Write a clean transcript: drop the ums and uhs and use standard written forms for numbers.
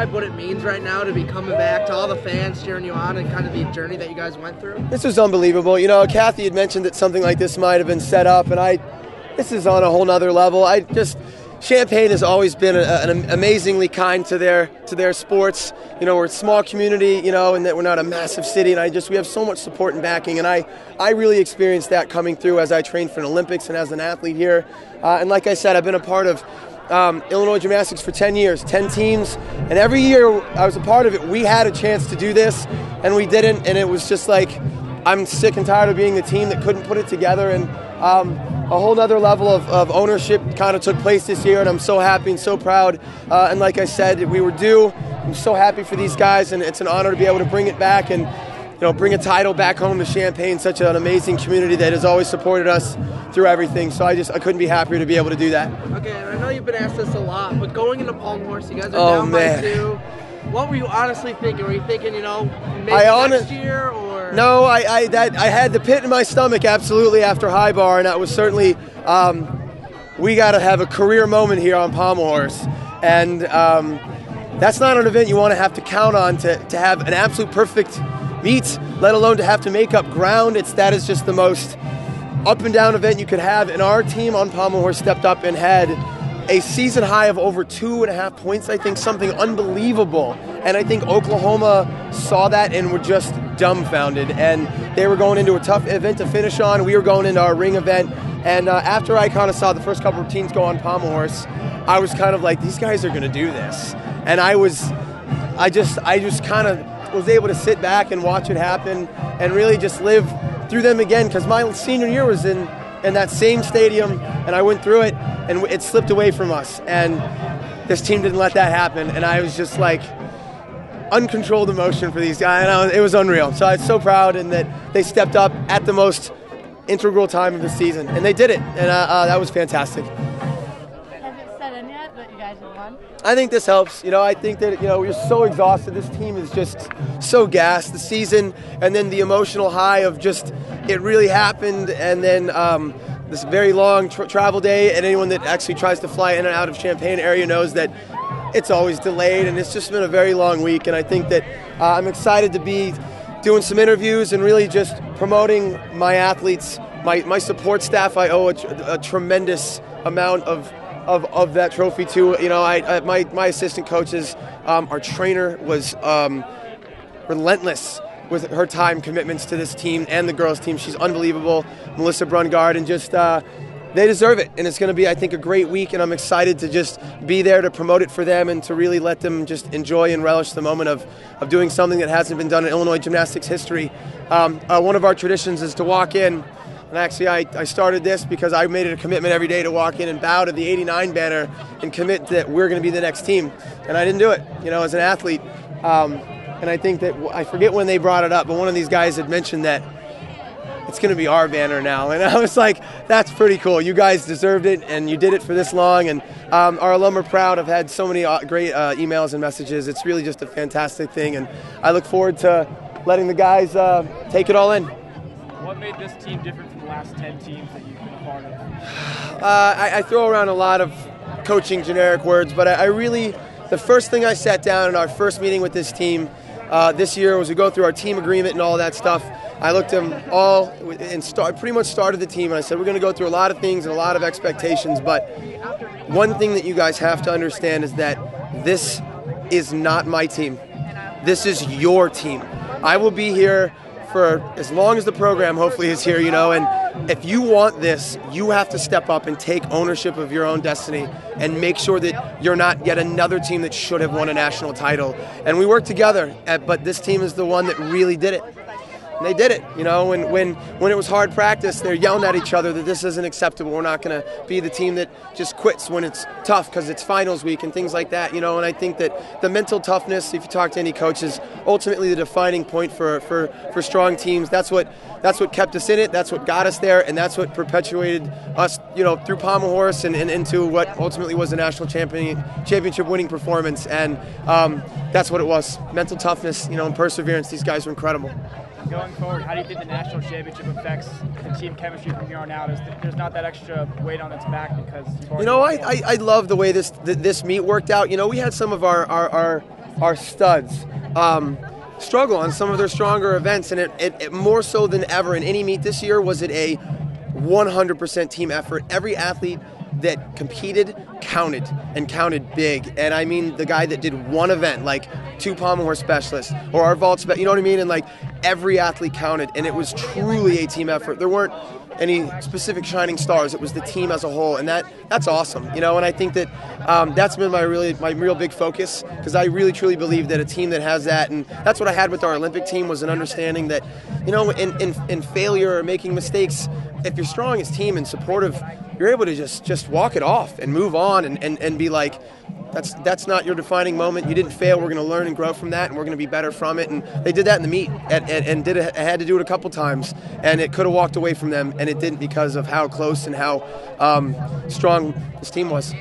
describe what it means right now to be coming back, to all the fans cheering you on, and kind of the journey that you guys went through? This was unbelievable. You know, Kathy had mentioned that something like this might have been set up, and this is on a whole nother level. Champaign has always been an amazingly kind to their sports. You know, we're a small community, you know, and that we're not a massive city, and we have so much support and backing, and I really experienced that coming through as I trained for an Olympics and as an athlete here. And like I said, I've been a part of Illinois Gymnastics for 10 years, 10 teams, and every year I was a part of it. We had a chance to do this, and we didn't, and it was just like, I'm sick and tired of being the team that couldn't put it together, and a whole other level of ownership kind of took place this year, and I'm so happy and so proud. And like I said, we were due. I'm so happy for these guys, and it's an honor to be able to bring it back and bring a title back home to Champaign, such an amazing community that has always supported us through everything. So I couldn't be happier to be able to do that. Okay, and I know you've been asked this a lot, but going into Palm Horse, you guys are down by 2. What were you honestly thinking? Were you thinking, maybe next year, or? No, I had the pit in my stomach absolutely after High Bar, and that was certainly we got to have a career moment here on Pommel Horse, and that's not an event you want to have to count on to have an absolute perfect meet, let alone to have to make up ground. That is just the most up and down event you could have, and our team on Pommel Horse stepped up and had a season high of over 2.5 points, I think, something unbelievable. And I think Oklahoma saw that and were just dumbfounded. And they were going into a tough event to finish on. We were going into our ring event. And after I kind of saw the first couple of teams go on Pommel Horse, I was kind of like, these guys are going to do this. And I just kind of was able to sit back and watch it happen and really just live through them again, because my senior year was in that same stadium, and I went through it, and it slipped away from us, and this team didn't let that happen, and I was just like uncontrolled emotion for these guys, and it was unreal. So I'm so proud, and that they stepped up at the most integral time of the season, and they did it, and that was fantastic. Has it set in yet that you guys have won? I think this helps. I think that we're so exhausted. This team is just so gassed. The season, and then the emotional high of just it really happened, and then this very long travel day. And anyone that actually tries to fly in and out of Champaign area knows that it's always delayed, and it's just been a very long week. And I think that I'm excited to be doing some interviews and really just promoting my athletes, my support staff. I owe a tremendous amount of that trophy to. My assistant coaches, our trainer was relentless with her time commitments to this team and the girls team. She's unbelievable, Melissa Brungard, and just they deserve it. And it's going to be, I think, a great week, and I'm excited to just be there to promote it for them and to really let them just enjoy and relish the moment of doing something that hasn't been done in Illinois gymnastics history. One of our traditions is to walk in. And actually, I started this because I made it a commitment every day to walk in and bow to the 89 banner and commit that we're going to be the next team. And I didn't do it, as an athlete. And I think that, I forget when they brought it up, but one of these guys had mentioned that it's going to be our banner now. And I was like, that's pretty cool. You guys deserved it, and you did it for this long. And our alum are proud. I've had so many great emails and messages. It's really just a fantastic thing. And I look forward to letting the guys take it all in. What made this team different from the last 10 teams that you've been a part of? I throw around a lot of coaching generic words, but I really, the first thing I sat down in our first meeting with this team this year was we go through our team agreement and all that stuff. I looked at them all and pretty much started the team, and I said, we're going to go through a lot of things and a lot of expectations, but one thing that you guys have to understand is that this is not my team. This is your team. I will be here for as long as the program hopefully is here, and if you want this, you have to step up and take ownership of your own destiny and make sure that you're not yet another team that should have won a national title. And we work together, but this team is the one that really did it. And they did it, when it was hard practice, they're yelling at each other that this isn't acceptable. We're not going to be the team that just quits when it's tough because it's finals week and things like that, and I think that the mental toughness, if you talk to any coach, is ultimately the defining point for strong teams. That's what kept us in it, that's what got us there, and that's what perpetuated us, through Pommel Horse and into what ultimately was a national championship winning performance. And that's what it was. Mental toughness, and perseverance. These guys were incredible. Going forward, how do you think the national championship affects the team chemistry from here on out? There's not that extra weight on its back because you've already I love the way this meet worked out. We had some of our our studs struggle on some of their stronger events, and it more so than ever in any meet this year was it a 100% team effort. Every athlete that competed counted, and counted big. And I mean the guy that did one event, like 2 pommel horse specialists or our vault you know what I mean? And like every athlete counted, and it was truly a team effort. There weren't any specific shining stars. It was the team as a whole, and that's awesome, you know. And I think that that's been my real big focus, because I really truly believe that a team that has that, and that's what I had with our Olympic team, was an understanding that, you know, in failure or making mistakes, if you're strong as team and supportive, you're able to just walk it off and move on and be like, that's not your defining moment. You didn't fail. We're going to learn and grow from that, and we're going to be better from it. And they did that in the meet, and had to do it a couple times, and it could have walked away from them, and it didn't, because of how close and how strong this team was.